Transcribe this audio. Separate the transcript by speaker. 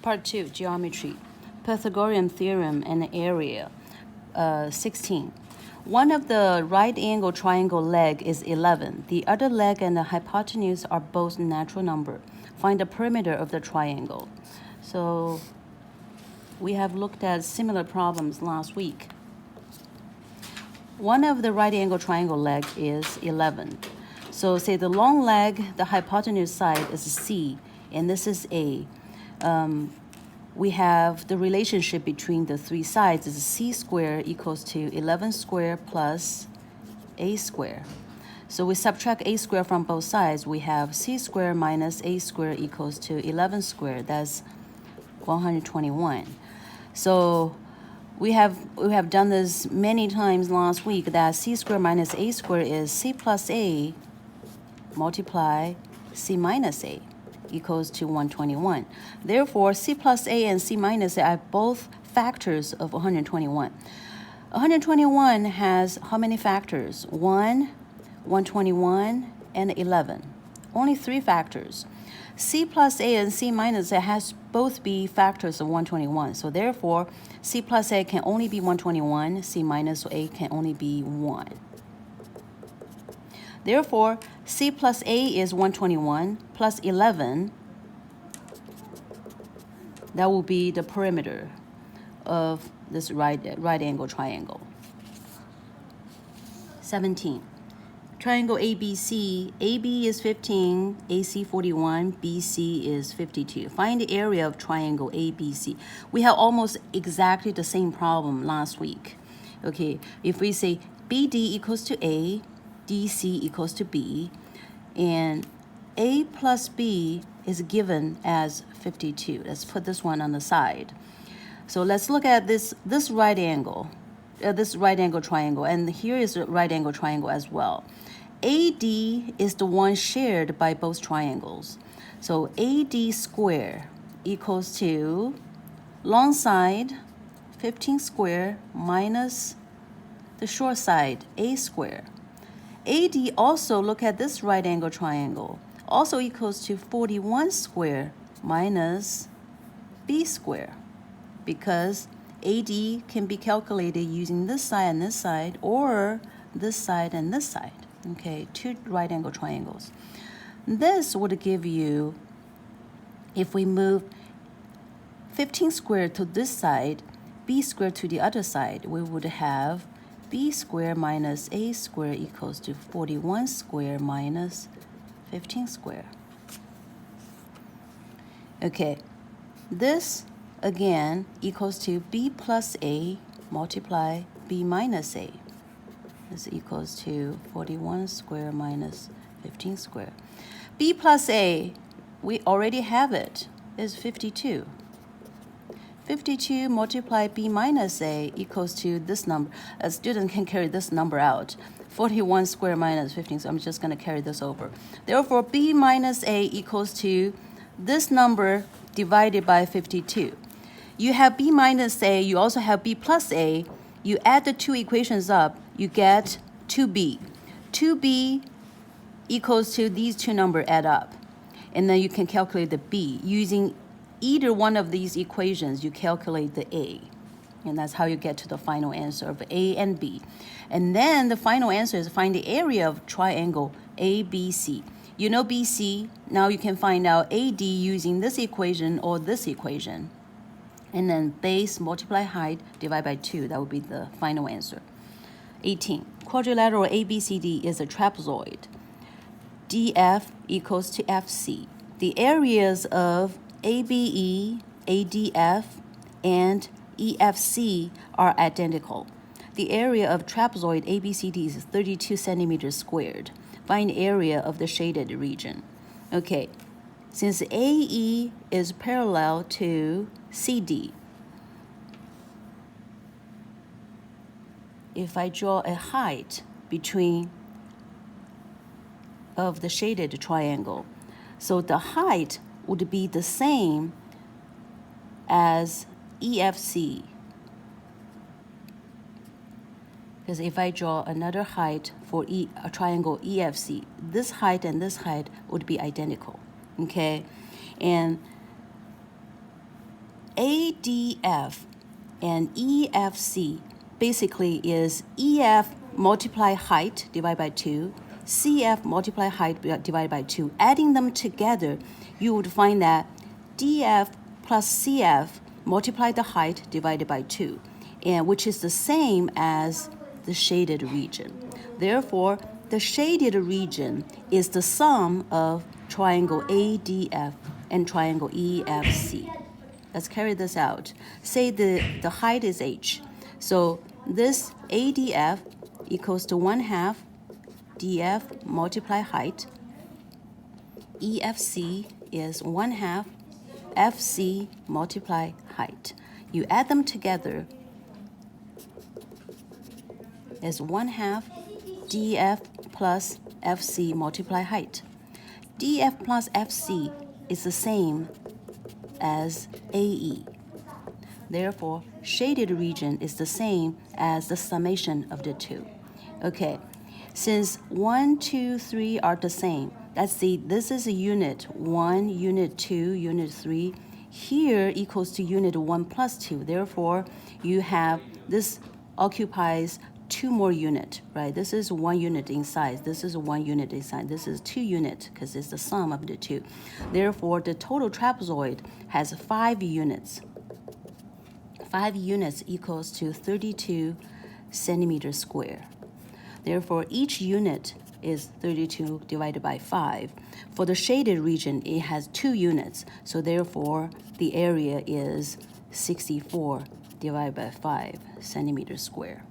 Speaker 1: Part 2, Geometry, Pythagorean Theorem and Area. 16. One of the right angle triangle leg is 11. The other leg and the hypotenuse are both natural number. Find the perimeter of the triangle. So we have looked at similar problems last week. One of the right angle triangle leg is 11. So say the long leg, the hypotenuse side is C, and this is A. We have the relationship between the three sides is C squared equals to 11 squared plus A squared. So we subtract A squared from both sides. We have C squared minus A squared equals to 11 squared. That's 121. So we have done this many times last week, that C squared minus A squared is C plus A multiply C minus A equals to 121. Therefore, C plus A and C minus A are both factors of 121. 121 has how many factors? 1, 121, and 11. Only 3 factors. C plus A and C minus A has both be factors of 121. So therefore, C plus A can only be 121, C minus A can only be 1. Therefore, C plus A is 121 plus 11. That will be the perimeter of this right angle triangle. 17. Triangle ABC. AB is 15, AC 41, BC is 52. Find the area of triangle ABC. We have almost exactly the same problem last week. Okay, if we say BD equals to A, DC equals to B, and A plus B is given as 52. Let's put this one on the side. So let's look at this right angle triangle, and here is a right angle triangle as well. AD is the one shared by both triangles. So AD squared equals to long side 15 squared minus the short side A squared. AD also, look at this right angle triangle, also equals to 41 squared minus B squared, because AD can be calculated using this side and this side, or this side and this side. Okay, 2 right angle triangles. This would give you, if we move 15 squared to this side, B squared to the other side, we would have B squared minus A squared equals to 41 squared minus 15 squared. Okay, this again equals to B plus A multiply B minus A. This equals to 41 squared minus 15 squared. B plus A, we already have it, is 52. 52 multiply B minus A equals to this number. A student can carry this number out. 41 squared minus 15, so I'm just going to carry this over. Therefore, B minus A equals to this number divided by 52. You have B minus A, you also have B plus A. You add the 2 equations up, you get 2B. 2B equals to these 2 numbers add up. And then you can calculate the B. Using either one of these equations, you calculate the A. And that's how you get to the final answer of A and B. And then the final answer is find the area of triangle ABC. You know BC, now you can find out AD using this equation or this equation. And then base multiply height divide by 2. That would be the final answer. 18. Quadrilateral ABCD is a trapezoid. DF equals to FC. The areas of ABE, ADF, and EFC are identical. The area of trapezoid ABCD is 32 centimeters squared. Find area of the shaded region. Okay, since AE is parallel to CD, if I draw a height between of the shaded triangle, so the height would be the same as EFC. Because if I draw another height for a triangle EFC, this height and this height would be identical. Okay, and ADF and EFC basically is EF multiply height divided by 2, CF multiply height divided by 2. Adding them together, you would find that DF plus CF multiply the height divided by 2, and which is the same as the shaded region. Therefore, the shaded region is the sum of triangle ADF and triangle EFC. Let's carry this out. Say the height is h. So this ADF equals to 1/2 DF multiply height. EFC is 1/2 FC multiply height. You add them together as 1/2 DF plus FC multiply height. DF plus FC is the same as AE. Therefore, shaded region is the same as the summation of the two. Okay, since 1, 2, 3 are the same, let's see, this is a unit 1, unit 2, unit 3. Here equals to unit 1 plus 2. Therefore, you have this occupies 2 more units, right? This is 1 unit in size. This is 1 unit in size. This is 2 units because it's the sum of the two. Therefore, the total trapezoid has 5 units. 5 units equals to 32 centimeters square. Therefore, each unit is 32 divided by 5. For the shaded region, it has 2 units. So therefore, the area is 64 divided by 5 centimeters square.